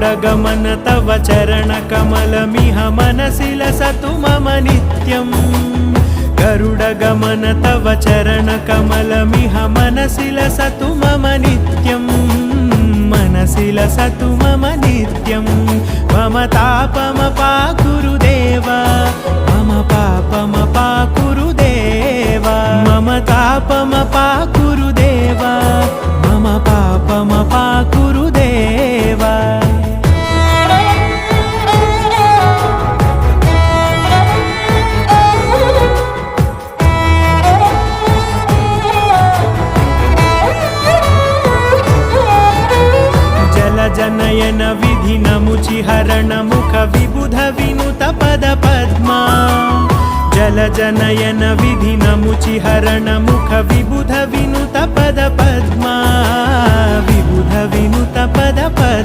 गरुडगमन तव चरणकमलमिह मनसि लसतु मम नित्यम् गरुडगमन तव चरणकमलमिह मनसि लसतु मम नित्यम् मनसि लसतु मम नित्यम् मम तापमपाकुरुदेव मम पापमपाकुरुदेव मम तापमपाकुरुदेव मम पापमपाकुरुदेव जनयन विधिनमुचिहरण मुख विबुध विनुत पद पद्मा जलजनयन विधिनमुचिहरण मुख विबुध विनुत पद पद्मा विबुध विनुत पद पद्मा।